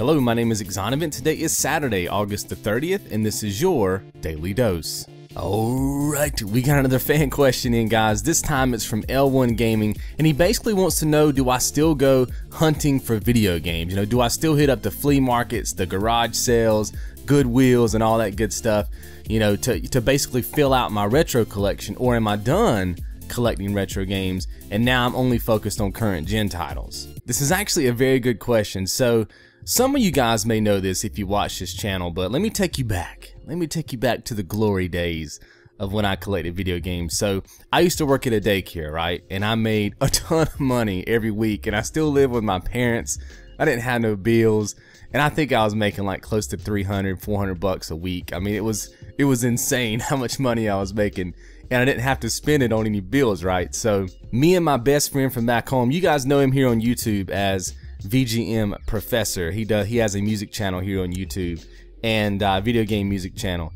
Hello, my name is XONEVANT. Today is Saturday, August the 30th, and this is your Daily Dose. Alright, we got another fan question in, guys. This time it's from L1 Gaming, and he basically wants to know, do I still go hunting for video games? You know, do I still hit up the flea markets, the garage sales, Goodwills, and all that good stuff, you know, to basically fill out my retro collection, or am I done collecting retro games and now I'm only focused on current gen titles? This is actually a very good question. So some of you guys may know this if you watch this channel, but let me take you back. Let me take you back to the glory days of when I collected video games. So I used to work at a daycare, right? And I made a ton of money every week, and I still live with my parents. I didn't have no bills, and I think I was making like close to 300, 400 bucks a week. I mean, it was insane how much money I was making, and I didn't have to spend it on any bills, right? So me and my best friend from back home, you guys know him here on YouTube as VGM Professor. He has a music channel here on YouTube and video game music channel.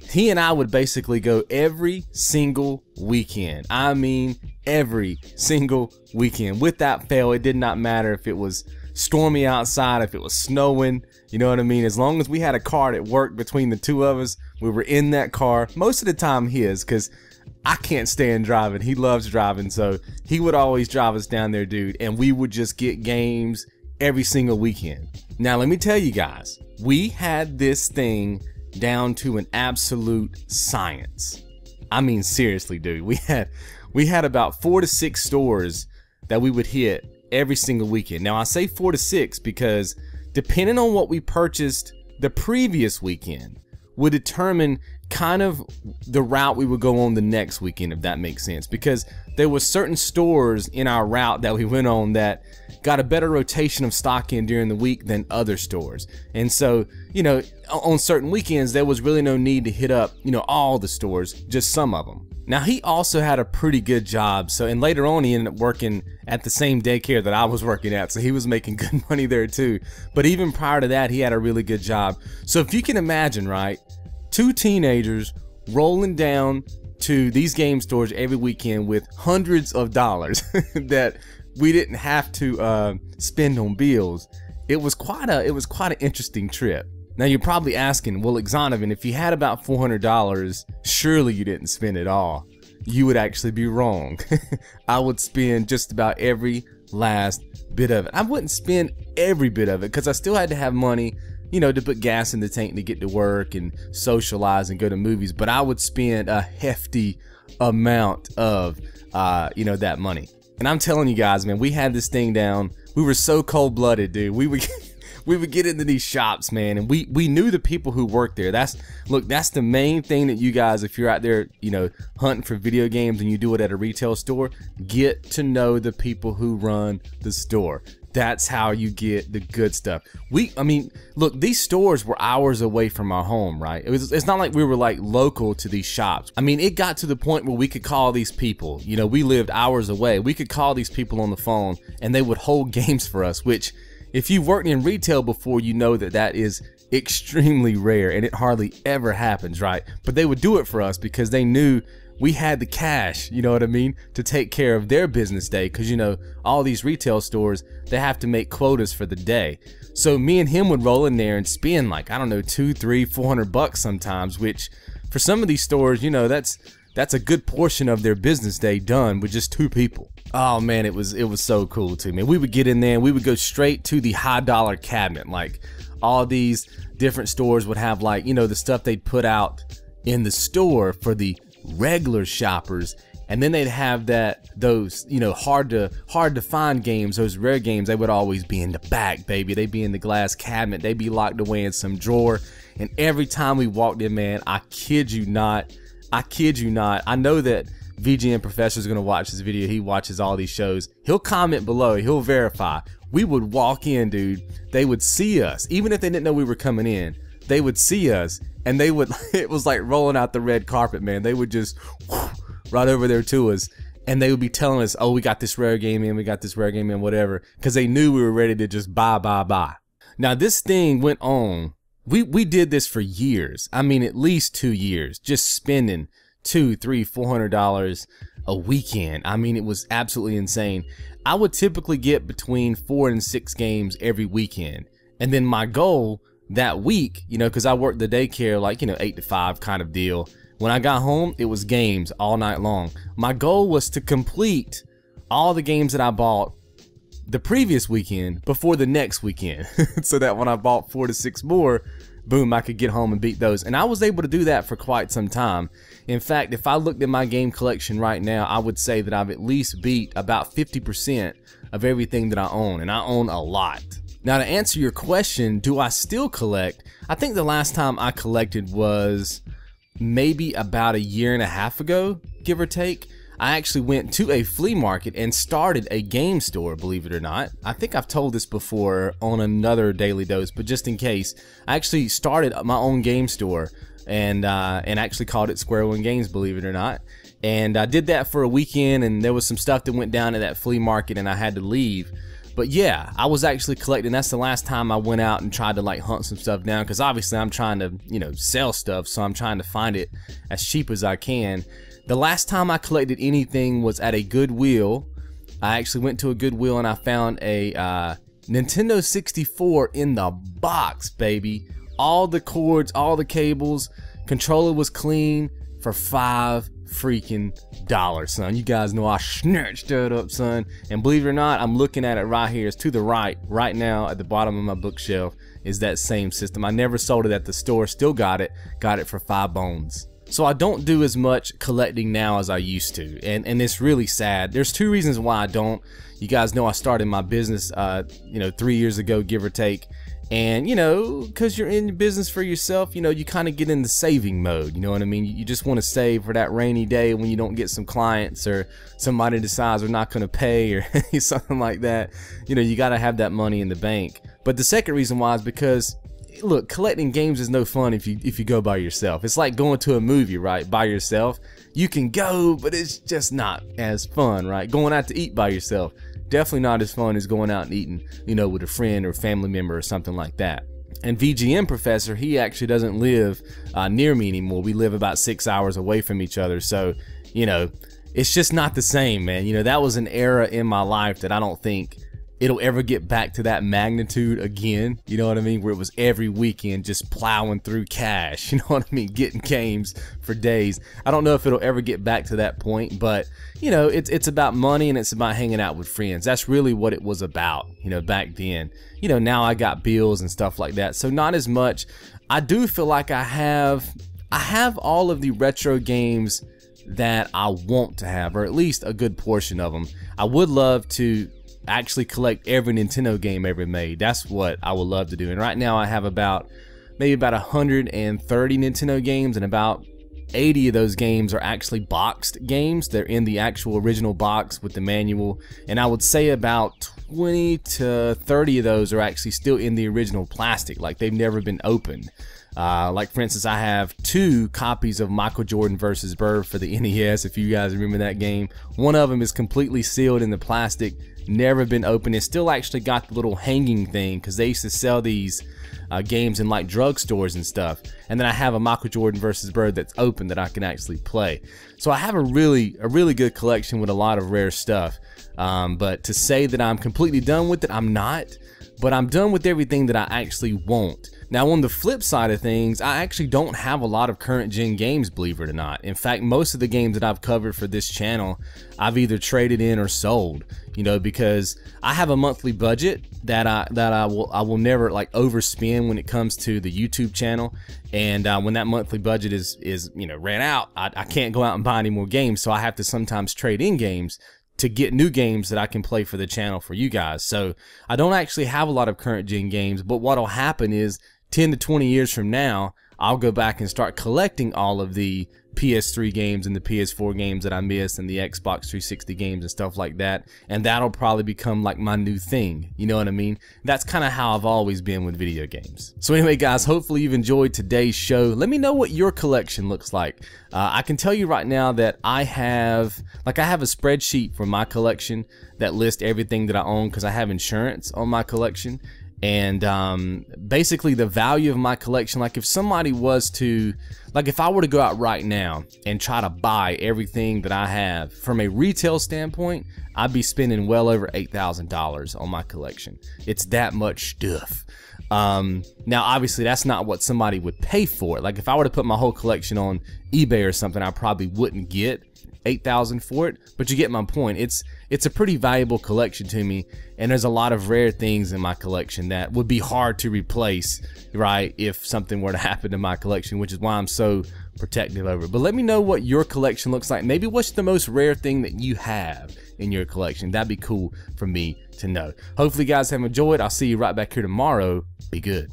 He and I would basically go every single weekend. I mean, every single weekend. Without fail, it did not matter if it was stormy outside, if it was snowing, you know what I mean? As long as we had a car that worked between the two of us, we were in that car. Most of the time his, because I can't stand driving. He loves driving, so he would always drive us down there, dude, and we would just get games every single weekend. Now, let me tell you guys, we had this thing down to an absolute science. I mean, seriously, dude, we had about 4 to 6 stores that we would hit every single weekend. Now, I say 4 to 6 because depending on what we purchased the previous weekend would determine kind of the route we would go on the next weekend, if that makes sense, because there were certain stores in our route that we went on that got a better rotation of stock in during the week than other stores. And so, you know, on certain weekends there was really no need to hit up, you know, all the stores, just some of them. Now, he also had a pretty good job, so, and later on he ended up working at the same daycare that I was working at, so he was making good money there too. But even prior to that, he had a really good job. So if you can imagine, right, 2 teenagers rolling down to these game stores every weekend with hundreds of dollars that we didn't have to spend on bills. It was quite an interesting trip. Now you're probably asking, well, XONEVANT, if you had about $400, surely you didn't spend it all. You would actually be wrong. I would spend just about every last bit of it. I wouldn't spend every bit of it because I still had to have money, you know, to put gas in the tank to get to work and socialize and go to movies. But I would spend a hefty amount of, you know, that money. And I'm telling you guys, man, we had this thing down. We were so cold-blooded, dude. We would get into these shops, man, and we knew the people who worked there. That's the main thing that you guys, if you're out there, you know, hunting for video games and you do it at a retail store, get to know the people who run the store. That's how you get the good stuff. I mean, look, these stores were hours away from our home, right? It's not like we were like local to these shops. I mean, it got to the point where we could call these people, you know, we lived hours away. We could call these people on the phone and they would hold games for us, which if you've worked in retail before, you know that that is extremely rare and it hardly ever happens, right? But they would do it for us because they knew we had the cash, you know what I mean, to take care of their business day, because, you know, all these retail stores, they have to make quotas for the day. So me and him would roll in there and spend like, I don't know, 200, 300, 400 bucks sometimes, which for some of these stores, you know, that's a good portion of their business day done with just 2 people. Oh man, it was so cool too, man. We would get in there and we would go straight to the high dollar cabinet. Like all these different stores would have, like, you know, the stuff they'd put out in the store for the regular shoppers, and then they'd have those, you know, hard to find games, those rare games. They would always be in the back, baby. They'd be in the glass cabinet. They'd be locked away in some drawer. And every time we walked in, man, I kid you not, I know that VGM Professor is gonna watch this video. He watches all these shows. He'll comment below, he'll verify. We would walk in, dude, they would see us, even if they didn't know we were coming in. They would see us and they would, it was like rolling out the red carpet, man. They would just whoosh, right over there to us, and they would be telling us, oh, we got this rare game in, we got this rare game in, whatever, because they knew we were ready to just buy. Now this thing went on, we did this for years. I mean, at least 2 years, just spending $200, $300, $400 a weekend. I mean, it was absolutely insane. I would typically get between 4 and 6 games every weekend. And then my goal that week, you know, because I worked the daycare like, you know, 8 to 5 kind of deal. When I got home, it was games all night long. My goal was to complete all the games that I bought the previous weekend before the next weekend so that when I bought 4 to 6 more, boom, I could get home and beat those. And I was able to do that for quite some time. In fact, if I looked at my game collection right now, I would say that I've at least beat about 50% of everything that I own, and I own a lot. Now, to answer your question, do I still collect? I think the last time I collected was maybe about a year and a half ago, give or take. I actually went to a flea market and started a game store, believe it or not. I think I've told this before on another Daily Dose, but just in case, I actually started my own game store and actually called it Square One Games, believe it or not. And I did that for a weekend, and there was some stuff that went down at that flea market and I had to leave. But yeah, I was actually collecting. That's the last time I went out and tried to like hunt some stuff down, because obviously I'm trying to, you know, sell stuff, so I'm trying to find it as cheap as I can. The last time I collected anything was at a Goodwill. I actually went to a Goodwill and I found a Nintendo 64 in the box, baby. All the cords, all the cables, controller was clean for $5 freaking, son. You guys know I snatched that up, son. And believe it or not, I'm looking at it right here. It's to the right now at the bottom of my bookshelf is that same system. I never sold it at the store, still got it for 5 bones. So I don't do as much collecting now as I used to, and it's really sad. There's 2 reasons why I don't. You guys know I started my business, you know, 3 years ago, give or take. And, you know, because you're in business for yourself, you know, you kind of get into saving mode, you know what I mean? You just want to save for that rainy day when you don't get some clients, or somebody decides they're not going to pay, or something like that. You know, you got to have that money in the bank. But the second reason why is because, look, collecting games is no fun if you go by yourself. It's like going to a movie, right? By yourself. You can go, but it's just not as fun, right? Going out to eat by yourself, definitely not as fun as going out and eating, you know, with a friend or family member or something like that. And VGM Professor, he actually doesn't live near me anymore. We live about 6 hours away from each other. So, you know, it's just not the same, man. You know, that was an era in my life that I don't think it'll ever get back to that magnitude again, you know what I mean, where it was every weekend just plowing through cash, you know what I mean, getting games for days. I don't know if it'll ever get back to that point, but you know, it's about money and it's about hanging out with friends. That's really what it was about, you know, back then. You know, now I got bills and stuff like that, so not as much. I do feel like I have all of the retro games that I want to have, or at least a good portion of them. I would love to actually collect every Nintendo game ever made. That's what I would love to do. And right now I have maybe about 130 Nintendo games, and about 80 of those games are actually boxed games. They're in the actual original box with the manual, and I would say about 20 to 30 of those are actually still in the original plastic, like they've never been opened. Like for instance, I have 2 copies of Michael Jordan vs. Bird for the NES, if you guys remember that game. One of them is completely sealed in the plastic, never been opened. It's still actually got the little hanging thing, because they used to sell these games in like drugstores and stuff. And then I have a Michael Jordan vs. Bird that's open that I can actually play. So I have a really good collection with a lot of rare stuff. But to say that I'm completely done with it, I'm not. But I'm done with everything that I actually want. Now, on the flip side of things, I actually don't have a lot of current gen games, believe it or not. In fact, most of the games that I've covered for this channel, I've either traded in or sold, you know, because I have a monthly budget that I will never like overspend when it comes to the YouTube channel. And when that monthly budget is you know, ran out, I can't go out and buy any more games. So I have to sometimes trade in games to get new games that I can play for the channel for you guys. So I don't actually have a lot of current gen games, but what'll happen is 10 to 20 years from now, I'll go back and start collecting all of the PS3 games and the PS4 games that I missed, and the Xbox 360 games and stuff like that, and that'll probably become like my new thing, you know what I mean? That's kind of how I've always been with video games. So anyway guys, hopefully you've enjoyed today's show. Let me know what your collection looks like. I can tell you right now that I have a spreadsheet for my collection that lists everything that I own, because I have insurance on my collection. And basically the value of my collection, like if somebody was to, like if I were to go out right now and try to buy everything that I have from a retail standpoint, I'd be spending well over $8,000 on my collection. It's that much stuff. Now obviously that's not what somebody would pay for. Like if I were to put my whole collection on eBay or something, I probably wouldn't get 8,000 for it, but you get my point. It's a pretty valuable collection to me, and there's a lot of rare things in my collection that would be hard to replace, right, if something were to happen to my collection, which is why I'm so protective over it. But let me know what your collection looks like. Maybe what's the most rare thing that you have in your collection. That'd be cool for me to know. Hopefully you guys have enjoyed. I'll see you right back here tomorrow. Be good.